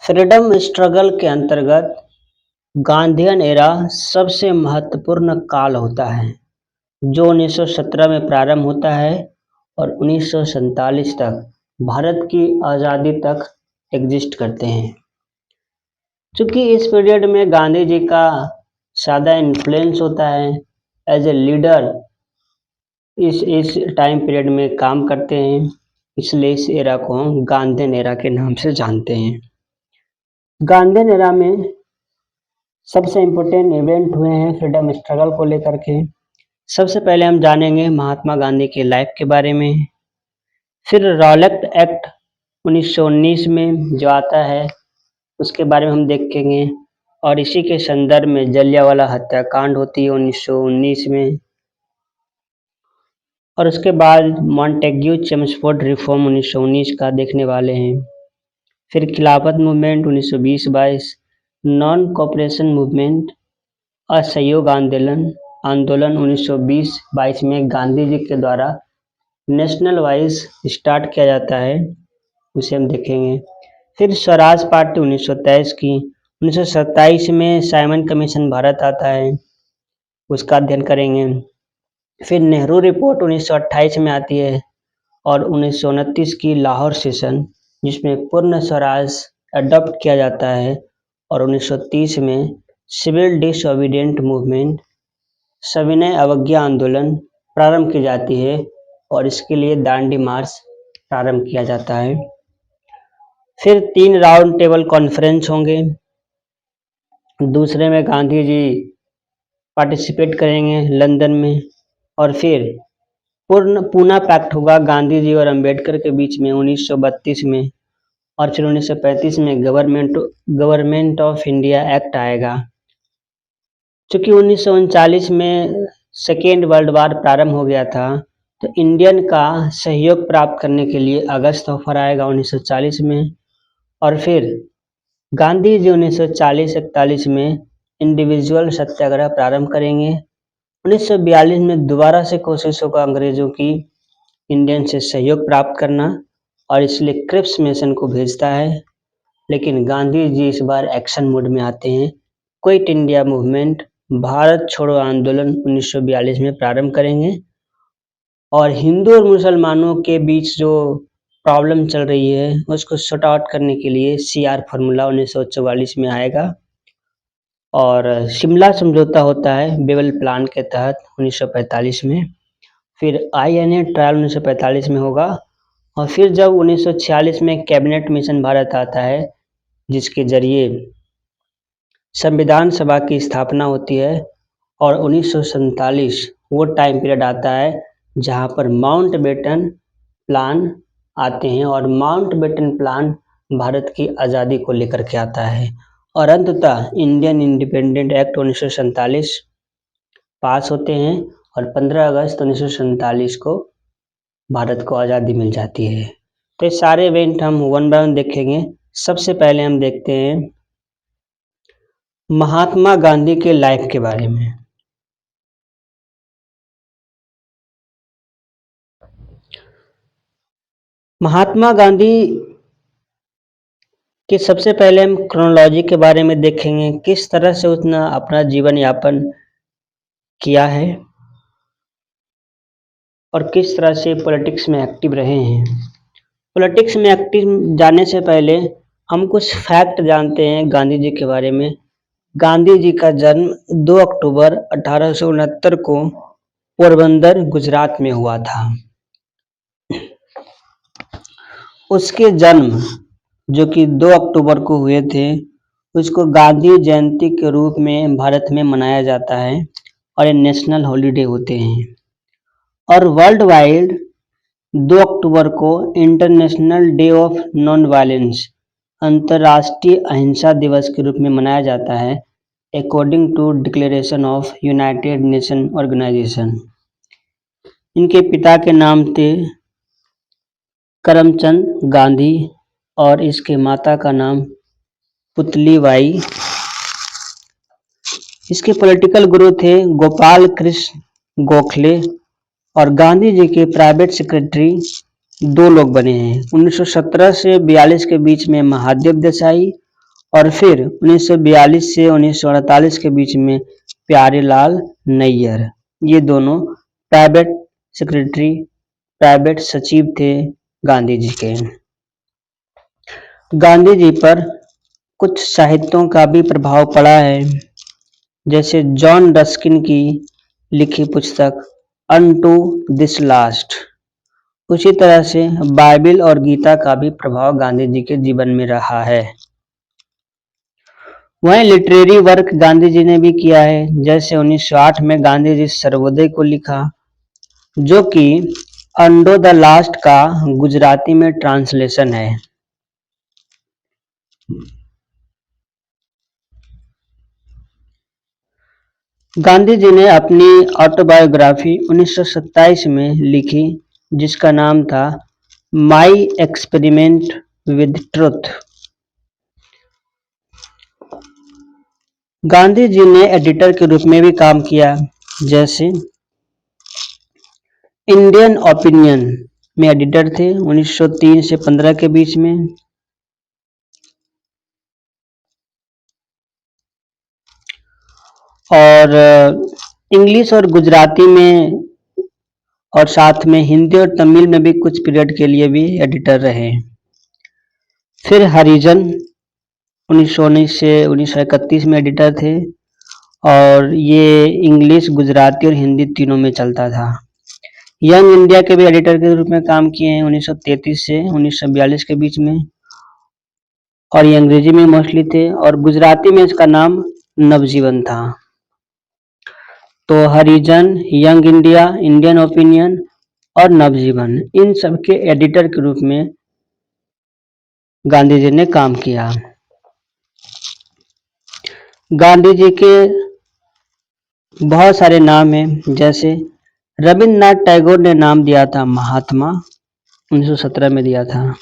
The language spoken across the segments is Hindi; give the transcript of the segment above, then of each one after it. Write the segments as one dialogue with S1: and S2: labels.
S1: फ्रीडम स्ट्रगल के अंतर्गत गांधीयन एरा सबसे महत्वपूर्ण काल होता है, जो 1917 में प्रारंभ होता है और 1947 तक भारत की आज़ादी तक एग्जिस्ट करते हैं। चूंकि इस पीरियड में गांधी जी का ज़्यादा इन्फ्लुएंस होता है, एज ए लीडर इस टाइम पीरियड में काम करते हैं, इसलिए इस एरा को हम गांधीयन एरा के नाम से जानते हैं। गांधीयन एरा में सबसे इम्पोर्टेंट इवेंट हुए हैं फ्रीडम स्ट्रगल को लेकर के। सबसे पहले हम जानेंगे महात्मा गांधी की लाइफ के बारे में, फिर रॉलेट एक्ट 1919 में जो आता है उसके बारे में हम देखेंगे, और इसी के संदर्भ में जलियांवाला हत्याकांड होती है 1919 में, और उसके बाद मॉन्टेग्यू चेम्सफोर्ड रिफॉर्म 1919 का देखने वाले हैं। फिर खिलाफत मूवमेंट 1920-22, नॉन कोऑपरेशन मूवमेंट असहयोग आंदोलन 1920-22 में गांधी जी के द्वारा नेशनल वाइज स्टार्ट किया जाता है, उसे हम देखेंगे। फिर स्वराज पार्टी 1923 की, 1927 में साइमन कमीशन भारत आता है, उसका अध्ययन करेंगे। फिर नेहरू रिपोर्ट 1928 में आती है, और 1929 की लाहौर सेशन जिसमें पूर्ण स्वराज अडॉप्ट किया जाता है, और 1930 में सिविल डिसओबीडिएंट मूवमेंट सविनय अवज्ञा आंदोलन प्रारंभ की जाती है, और इसके लिए दांडी मार्च प्रारंभ किया जाता है। फिर 3 राउंड टेबल कॉन्फ्रेंस होंगे, दूसरे में गांधी जी पार्टिसिपेट करेंगे लंदन में, और फिर पूना पैक्ट होगा गांधी जी और अंबेडकर के बीच में 1932 में, और फिर 1935 में गवर्नमेंट ऑफ इंडिया एक्ट आएगा। चूंकि 1939 में सेकेंड वर्ल्ड वार प्रारंभ हो गया था, तो इंडियन का सहयोग प्राप्त करने के लिए अगस्त ऑफर आएगा 1940 में, और फिर गांधी जी 1940-41 में इंडिविजुअल सत्याग्रह प्रारंभ करेंगे। 1942 में दोबारा से कोशिश होगा अंग्रेजों की इंडियन से सहयोग प्राप्त करना, और इसलिए क्रिप्स मिशन को भेजता है, लेकिन गांधी जी इस बार एक्शन मोड में आते हैं। क्विट इंडिया मूवमेंट भारत छोड़ो आंदोलन 1942 में प्रारंभ करेंगे, और हिंदू और मुसलमानों के बीच जो प्रॉब्लम चल रही है उसको सॉर्ट आउट करने के लिए CR फार्मूला 1944 में आएगा, और शिमला समझौता होता है बेबल प्लान के तहत 1945 में। फिर INA ट्रायल 1945 में होगा, और फिर जब 1946 में कैबिनेट मिशन भारत आता है, जिसके जरिए संविधान सभा की स्थापना होती है, और 1947 वो टाइम पीरियड आता है जहां पर माउंटबेटन प्लान आते हैं, और माउंटबेटन प्लान भारत की आज़ादी को लेकर के आता है, और अंततः इंडियन इंडिपेंडेंट एक्ट 1947 पास होते हैं, और 15 अगस्त 1947 को भारत को आज़ादी मिल जाती है। तो ये सारे इवेंट हम वन बाय वन देखेंगे। सबसे पहले हम देखते हैं महात्मा गांधी के लाइफ के बारे में। महात्मा गांधी के सबसे पहले हम क्रोनोलॉजी के बारे में देखेंगे, किस तरह से उसने अपना जीवन यापन किया है और किस तरह से पॉलिटिक्स में एक्टिव रहे हैं। पॉलिटिक्स में एक्टिव जाने से पहले हम कुछ फैक्ट जानते हैं गांधी जी के बारे में। गांधी जी का जन्म 2 अक्टूबर 1869 को पोरबंदर गुजरात में हुआ था। उसके जन्म जो कि 2 अक्टूबर को हुए थे, उसको गांधी जयंती के रूप में भारत में मनाया जाता है, और ये नेशनल हॉलीडे होते हैं। और वर्ल्ड वाइड 2 अक्टूबर को international day of non violence अंतर्राष्ट्रीय अहिंसा दिवस के रूप में मनाया जाता है, according to declaration of United Nation Organization. इनके पिता के नाम थे करमचंद गांधी, और इसके माता का नाम पुतलीबाई। इसके पॉलिटिकल गुरु थे गोपाल कृष्ण गोखले, और गांधी जी के प्राइवेट सेक्रेटरी 2 लोग बने हैं। 1917 से 42 के बीच में महादेव देसाई, और फिर 1942 से 1948 के बीच में प्यारेलाल नैयर, ये दोनों प्राइवेट सेक्रेटरी, प्राइवेट सचिव थे गांधी जी के। गांधी जी पर कुछ साहित्यों का भी प्रभाव पड़ा है, जैसे जॉन रस्किन की लिखी पुस्तक अनटू दिस लास्ट। उसी तरह से बाइबिल और गीता का भी प्रभाव गांधी जी के जीवन में रहा है। वहीं लिटरेरी वर्क गांधी जी ने भी किया है, जैसे 1908 में गांधी जी सर्वोदय को लिखा, जो कि अंडो द लास्ट का गुजराती में ट्रांसलेशन है। गांधी जी ने अपनी ऑटोबायोग्राफी 1927 में लिखी, जिसका नाम था my experiment with truth. Gandhi ji ने एडिटर के रूप में भी काम किया, जैसे इंडियन ओपिनियन में एडिटर थे 1903 से 15 के बीच में। और इंग्लिश और गुजराती में और साथ में हिंदी और तमिल में भी कुछ पीरियड के लिए भी एडिटर रहे। फिर हरिजन 1919 से 1931 में एडिटर थे, और ये इंग्लिश, गुजराती और हिंदी तीनों में चलता था। यंग इंडिया के भी एडिटर के रूप में काम किए हैं 1933 से 1942 के बीच में, और ये अंग्रेजी में मोस्टली थे, और गुजराती में इसका नाम नवजीवन था। तो हरिजन, यंग इंडिया, इंडियन ओपिनियन और नवजीवन, इन सब के एडिटर के रूप में गांधी जी ने काम किया। गांधी जी के बहुत सारे नाम हैं, जैसे रविन्द्रनाथ टैगोर ने नाम दिया था महात्मा, 1917 में दिया था।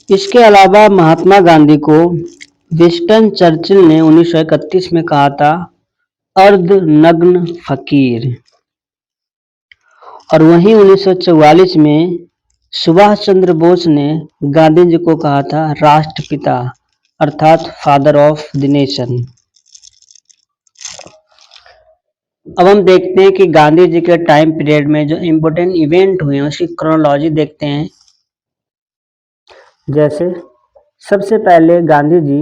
S1: इसके अलावा महात्मा गांधी को विंस्टन चर्चिल ने 1931 में कहा था अर्धनग्न फकीर, और वहीं 1944 में सुभाष चंद्र बोस ने गांधी जी को कहा था राष्ट्रपिता, अर्थात फादर ऑफ द नेशन। अब हम देखते हैं कि गांधी जी के टाइम पीरियड में जो इम्पोर्टेंट इवेंट हुए हैं उसकी क्रोनोलॉजी देखते हैं। जैसे सबसे पहले गांधी जी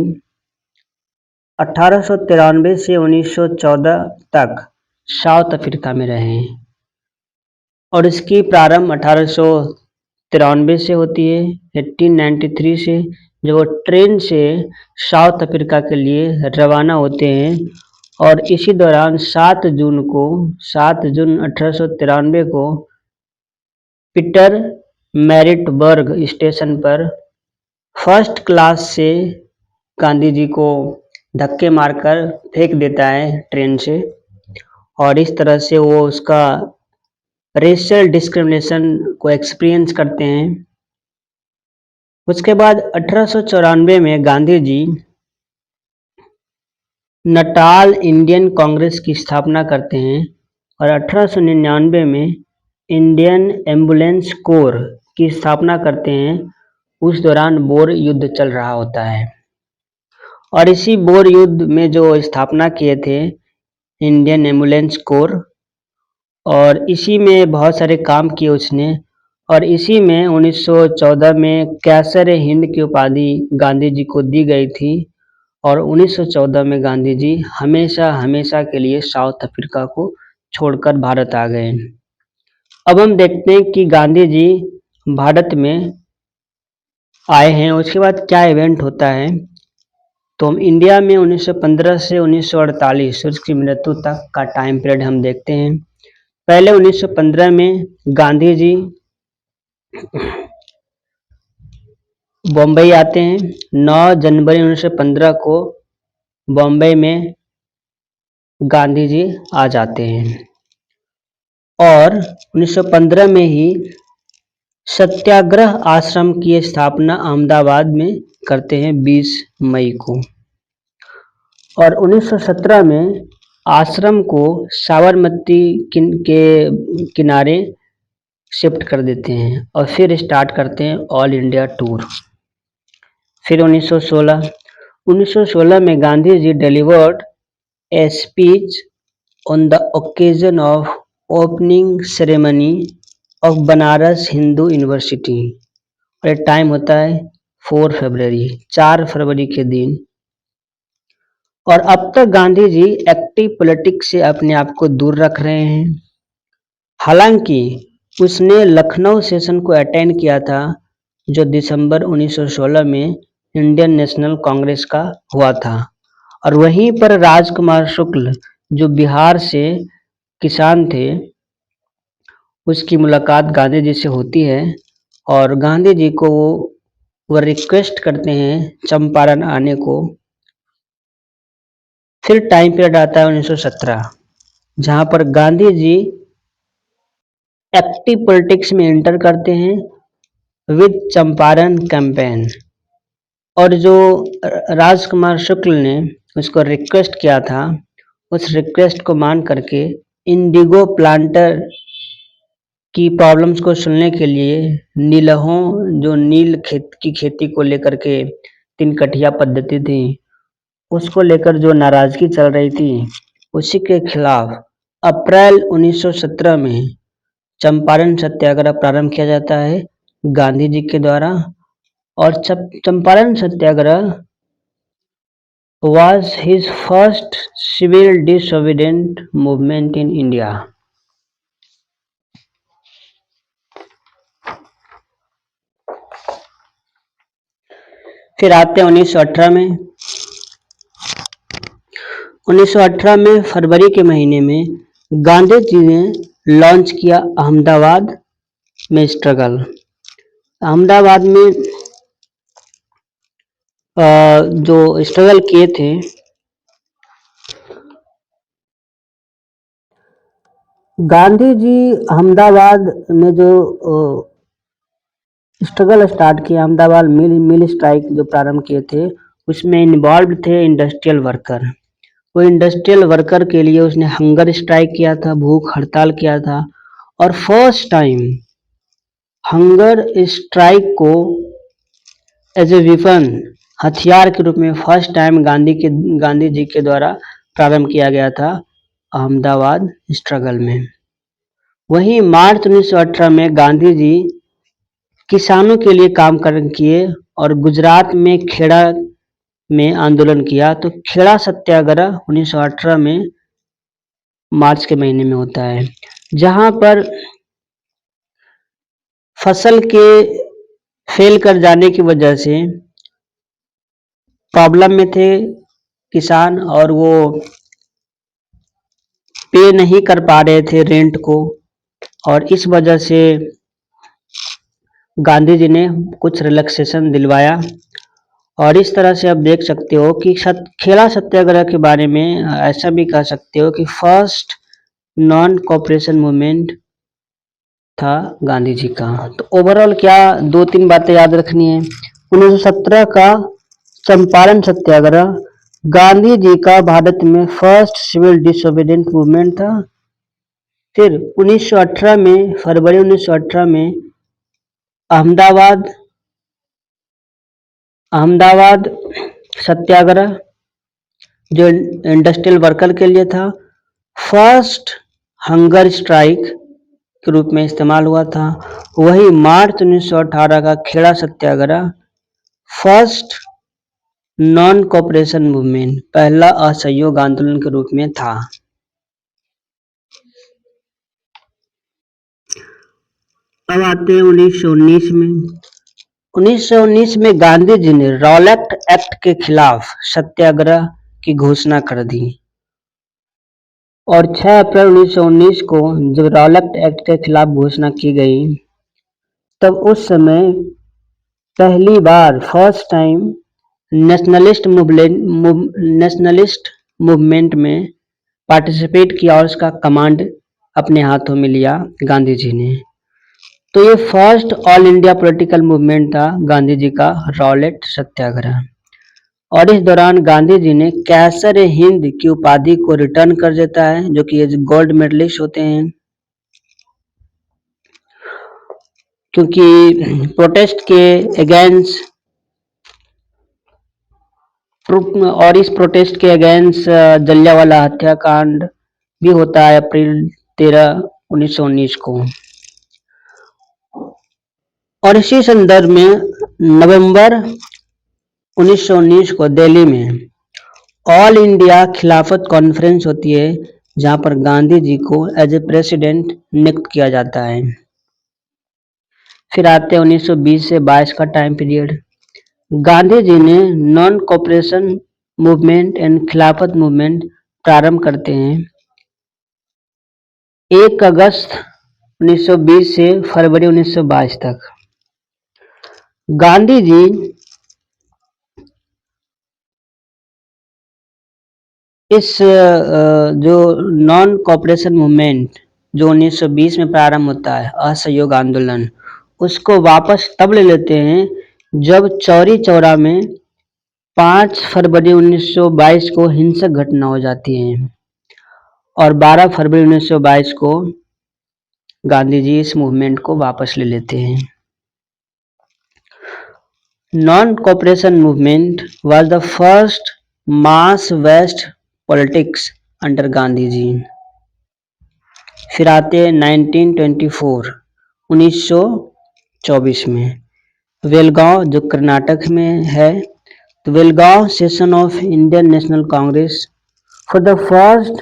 S1: 1893 से 1914 तक साउथ अफ्रीका में रहे, और इसकी प्रारंभ 1893 से होती है, 1893 से, जब वो ट्रेन से साउथ अफ्रीका के लिए रवाना होते हैं। और इसी दौरान 7 जून 1893 को पीटर मैरिटबर्ग स्टेशन पर फर्स्ट क्लास से गांधी जी को धक्के मारकर फेंक देता है ट्रेन से, और इस तरह से वो उसका रेशियल डिस्क्रिमिनेशन को एक्सपीरियंस करते हैं। उसके बाद 1894 में गांधी जी नटाल इंडियन कांग्रेस की स्थापना करते हैं, और 1899 में इंडियन एम्बुलेंस कोर की स्थापना करते हैं। उस दौरान बोर युद्ध चल रहा होता है, और इसी बोर युद्ध में जो स्थापना किए थे इंडियन एम्बुलेंस कोर, और इसी में बहुत सारे काम किए उसने, और इसी में 1914 में कैसर हिंद की उपाधि गांधी जी को दी गई थी, और 1914 में गांधी जी हमेशा हमेशा के लिए साउथ अफ्रीका को छोड़कर भारत आ गए। अब हम देखते हैं कि गांधी जी भारत में आए हैं, उसके बाद क्या इवेंट होता है। तो हम इंडिया में 1915 से 1948 उसकी मृत्यु तक का टाइम पीरियड हम देखते हैं। पहले 1915 में गांधी जी बॉम्बे आते हैं। 9 जनवरी 1915 को बॉम्बे में गांधी जी आ जाते हैं, और 1915 में ही सत्याग्रह आश्रम की स्थापना अहमदाबाद में करते हैं 20 मई को, और 1917 में आश्रम को साबरमती के किनारे शिफ्ट कर देते हैं और फिर स्टार्ट करते हैं ऑल इंडिया टूर। फिर 1916 में Gandhi ji delivered a speech on the occasion of opening ceremony of Banaras Hindu university, और टाइम होता है 4 फरवरी के दिन। और अब तक गांधी जी एक्टिव पॉलिटिक्स से अपने आप को दूर रख रहे हैं। हालांकि उसने लखनऊ सेशन को अटेंड किया था जो दिसंबर 1916 में इंडियन नेशनल कांग्रेस का हुआ था, और वहीं पर राजकुमार शुक्ल जो बिहार से किसान थे उसकी मुलाकात गांधी जी से होती है, और गांधी जी को वो रिक्वेस्ट करते हैं चंपारण आने को। फिर टाइम पीरियड आता है 1917, जहां पर गांधी जी एक्टिव पॉलिटिक्स में एंटर करते हैं विद चंपारण कैंपेन, और जो राजकुमार शुक्ल ने उसको रिक्वेस्ट किया था उस रिक्वेस्ट को मान करके इंडिगो प्लांटर की प्रॉब्लम्स को सुनने के लिए नीलहों जो नील की खेती को लेकर के 3 कठिया पद्धति थी उसको लेकर जो नाराजगी चल रही थी उसी के खिलाफ अप्रैल 1917 में चंपारण सत्याग्रह प्रारंभ किया जाता है गांधी जी के द्वारा। और चंपारण सत्याग्रह was his first civil disobedient movement in India। फिर आते हैं 1918 में। 1918 में फरवरी के महीने में गांधी जी ने लॉन्च किया अहमदाबाद में स्ट्रगल। अहमदाबाद में जो स्ट्रगल किए थे गांधी जी, अहमदाबाद में जो स्ट्रगल स्टार्ट किया, अहमदाबाद मिल स्ट्राइक जो प्रारंभ किए थे उसमें इन्वॉल्व थे इंडस्ट्रियल वर्कर। वो इंडस्ट्रियल वर्कर के लिए उसने हंगर स्ट्राइक किया था, भूख हड़ताल किया था, और फर्स्ट टाइम हंगर स्ट्राइक को एज ए वेपन, हथियार के रूप में फर्स्ट टाइम गांधी जी के द्वारा प्रारंभ किया गया था अहमदाबाद स्ट्रगल में। वहीं मार्च 1918 में गांधी जी किसानों के लिए काम किए और गुजरात में खेड़ा में आंदोलन किया। तो खेड़ा सत्याग्रह 1918 में मार्च के महीने में होता है, जहां पर फसल के फेल कर जाने की वजह से प्रॉब्लम में थे किसान, और वो पे नहीं कर पा रहे थे रेंट को, और इस वजह से गांधी जी ने कुछ रिलैक्सेशन दिलवाया। और इस तरह से आप देख सकते हो कि खेड़ा सत्याग्रह के बारे में ऐसा भी कह सकते हो कि फर्स्ट नॉन कॉपरेशन मूवमेंट था गांधी जी का। तो ओवरऑल क्या 2-3 बातें याद रखनी है। 1917 का चंपारण सत्याग्रह गांधी जी का भारत में फर्स्ट सिविल डिसोबीडिएंट मूवमेंट था। फिर 1918 में, फरवरी 1918 में अहमदाबाद सत्याग्रह जो इंडस्ट्रियल वर्कर के लिए था, फर्स्ट हंगर स्ट्राइक के रूप में इस्तेमाल हुआ था। वही मार्च 1918 का खेड़ा सत्याग्रह फर्स्ट नॉन कॉपरेशन मूवमेंट, पहला असहयोग आंदोलन के रूप में था। अब आते हैं 1919 में। 1919 में गांधी जी ने रॉलेट एक्ट के खिलाफ सत्याग्रह की घोषणा कर दी, और 6 अप्रैल 1919 को जब रॉलेट एक्ट के खिलाफ घोषणा की गई तब उस समय पहली बार फर्स्ट टाइम नेशनलिस्ट मूवमेंट में पार्टिसिपेट किया और उसका कमांड अपने हाथों में लिया गांधी जी ने। तो ये first all India political movement था गांधी जी का, रॉलेट सत्याग्रह। और इस दौरान गांधी जी ने कैसर हिंद की उपाधि को रिटर्न कर देता है, जो कि गोल्ड मेडलिस्ट होते हैं, क्योंकि प्रोटेस्ट के अगेंस्ट और इस प्रोटेस्ट के अगेंस्ट जलियांवाला हत्याकांड भी होता है अप्रैल 13, 1919 को। और इसी संदर्भ में नवंबर 1919 को दिल्ली में ऑल इंडिया खिलाफत कॉन्फ्रेंस होती है, जहां पर गांधी जी को एज ए प्रेसिडेंट नियुक्त किया जाता है। फिर आते हैं 1920 से 22 का टाइम पीरियड। गांधी जी ने नॉन कोऑपरेशन मूवमेंट एंड खिलाफत मूवमेंट प्रारंभ करते हैं 1 अगस्त 1920 से फरवरी 1922 तक। गांधी जी इस जो नॉन कोऑपरेशन मूवमेंट जो 1920 में प्रारंभ होता है, असहयोग आंदोलन, उसको वापस तब ले लेते हैं जब चौरी चौरा में 5 फरवरी 1922 को हिंसक घटना हो जाती है और 12 फरवरी 1922 को गांधी जी इस मूवमेंट को वापस ले लेते हैं। Non cooperation movement was the first mass waste politics under Gandhi ji. फिर आते हैं 1924 1924 में बेलगांव, जो कर्नाटक में है, तो Belgaum session of Indian national Congress for the first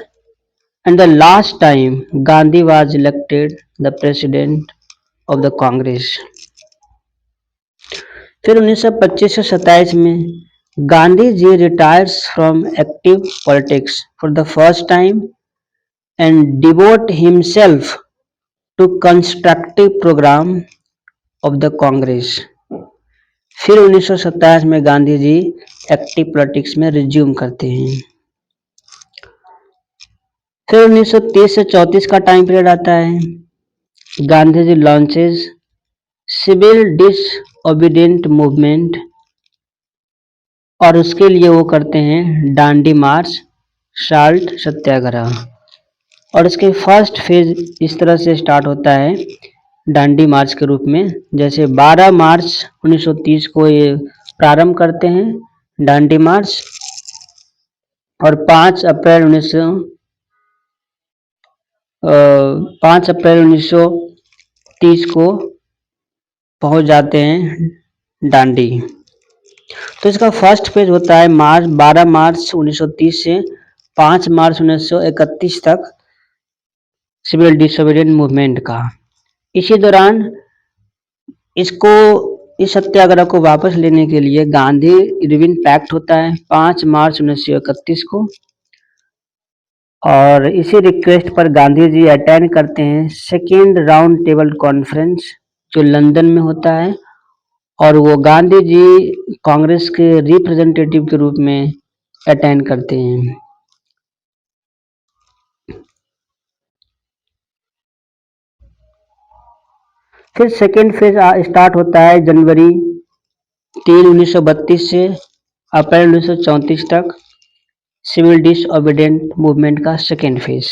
S1: and the last time Gandhi was elected the president of the Congress. फिर 1925 से 27 में Gandhi ji retires from active politics for the first time and devote himself to constructive programme of the Congress. फिर 1927 में गांधी जी एक्टिव पॉलिटिक्स में रिज्यूम करते हैं। फिर 1930 से 34 का टाइम पीरियड आता है। Gandhi ji launches civil डिसओबीडिएंट movement, और उसके लिए वो करते हैं डांडी मार्च, साल्ट सत्याग्रह। और इसके फर्स्ट फेज इस तरह से स्टार्ट होता है डांडी मार्च के रूप में, जैसे 12 मार्च 1930 को ये प्रारंभ करते हैं डांडी मार्च, और 5 अप्रैल 1930 को पहुंच जाते हैं डांडी। तो इसका फर्स्ट फेज होता है 12 मार्च 1930 से 5 मार्च 1931 तक सिविल डिसोबीडिएंट मूवमेंट का। इसी दौरान इस सत्याग्रह को वापस लेने के लिए गांधी इरविन पैक्ट होता है 5 मार्च 1931 को, और इसी रिक्वेस्ट पर गांधी जी अटेंड करते हैं सेकेंड राउंड टेबल कॉन्फ्रेंस, जो लंदन में होता है, और वो गांधी जी कांग्रेस के रिप्रेजेंटेटिव के रूप में अटेंड करते हैं। फिर सेकेंड फेज स्टार्ट होता है जनवरी 3 1932 से अप्रैल 1934 तक, सिविल डिसओबीडिएंट मूवमेंट का सेकेंड फेज।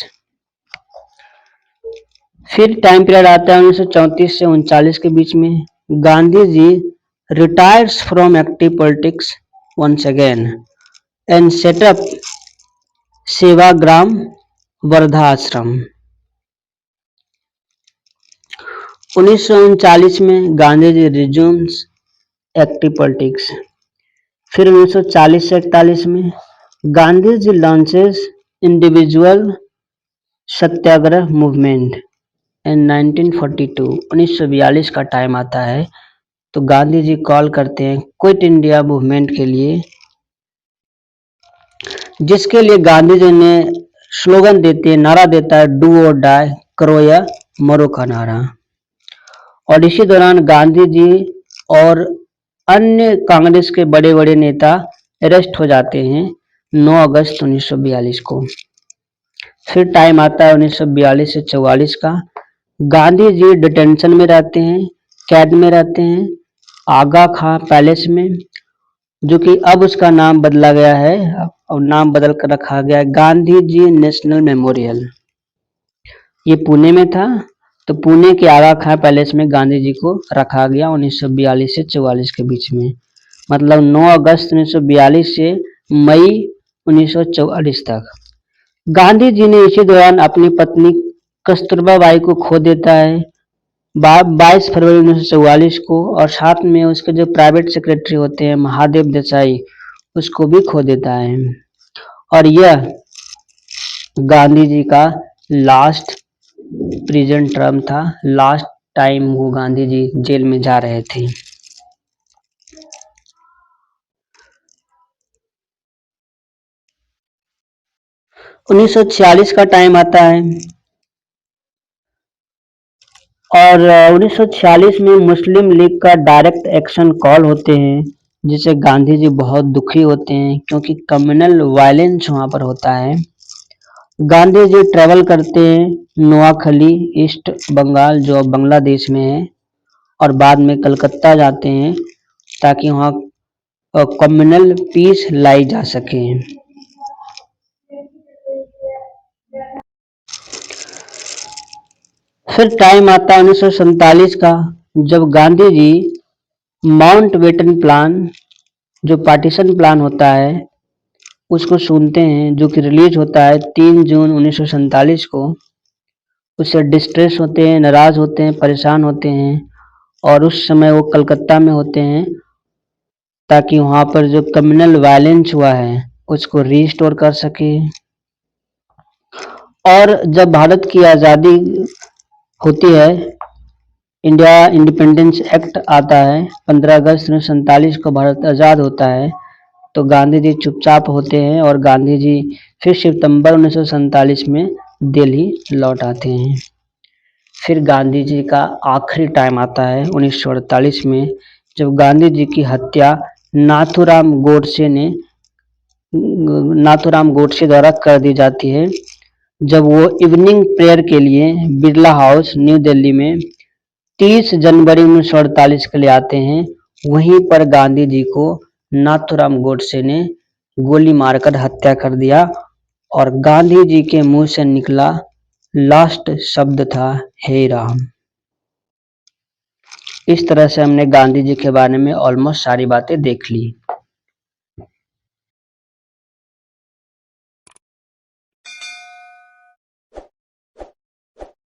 S1: फिर टाइम पीरियड आता है 1934 से 39 के बीच में। Gandhi ji retires from active politics once again and set up Sevagram Wardha आश्रम। 1939 में Gandhi ji resumes active politics. फिर 1940 से 41 में Gandhi ji launches individual Satyagraha movement and 1942 का टाइम आता है, तो गांधी जी कॉल करते हैं क्विट इंडिया मूवमेंट के लिए, जिसके लिए गांधी जी ने स्लोगन देते हैं, नारा देता है डू और डाई, करो या मरो का नारा। और इसी दौरान गांधी जी और अन्य कांग्रेस के बड़े बड़े नेता अरेस्ट हो जाते हैं 9 अगस्त 1942 को। फिर टाइम आता है 1942 से 44 का, गांधी जी डिटेंशन में रहते हैं, कैद में रहते हैं आगा खां पैलेस में, जो कि अब उसका नाम बदला गया है और नाम बदल कर रखा गया है गांधी जी नेशनल मेमोरियल। ये पुणे में था, तो पुणे के आगा खां पैलेस में गांधी जी को रखा गया 1942 से 44 के बीच में, मतलब 9 अगस्त 1942 से मई 1944 तक। गांधी जी ने इसी दौरान अपनी पत्नी कस्तूरबा बाई को खो देता है 22 फरवरी 1944 को, और साथ में उसके जो प्राइवेट सेक्रेटरी होते हैं महादेव देसाई, उसको भी खो देता है। और यह गांधी जी का लास्ट प्रिजन टर्म था, लास्ट टाइम वो गांधी जी जेल में जा रहे थे। 1946 का टाइम आता है और 1946 में मुस्लिम लीग का डायरेक्ट एक्शन कॉल होते हैं, जिससे गांधी जी बहुत दुखी होते हैं क्योंकि कम्युनल वायलेंस वहां पर होता है। गांधी जी ट्रेवल करते हैं नोआखली ईस्ट बंगाल, जो अब बांग्लादेश में है, और बाद में कलकत्ता जाते हैं ताकि वहाँ कम्युनल पीस लाई जा सके। फिर टाइम आता है 1947 का, जब Gandhi ji mount batten plan, जो पार्टीशन प्लान होता है, उसको सुनते हैं, जो कि रिलीज होता है 3 जून 1947 को। उससे डिस्ट्रेस होते हैं, नाराज होते हैं, परेशान होते हैं, और उस समय वो कलकत्ता में होते हैं ताकि वहां पर जो कम्युनल वायलेंस हुआ है उसको रीस्टोर कर सके। और जब भारत की आज़ादी होती है, इंडिया इंडिपेंडेंस एक्ट आता है 15 अगस्त 1947 को भारत आज़ाद होता है, तो गांधी जी चुपचाप होते हैं और गांधी जी फिर सितंबर 1947 में दिल्ली लौट आते हैं। फिर गांधी जी का आखिरी टाइम आता है 1948 में, जब गांधी जी की हत्या नाथूराम गोडसे द्वारा कर दी जाती है, जब वो इवनिंग प्रेयर के लिए बिरला हाउस न्यू दिल्ली में 30 जनवरी 1948 के लिए आते हैं। वहीं पर गांधी जी को नाथूराम गोडसे ने गोली मारकर हत्या कर दिया और गांधी जी के मुंह से निकला लास्ट शब्द था हे राम। इस तरह से हमने गांधी जी के बारे में ऑलमोस्ट सारी बातें देख ली।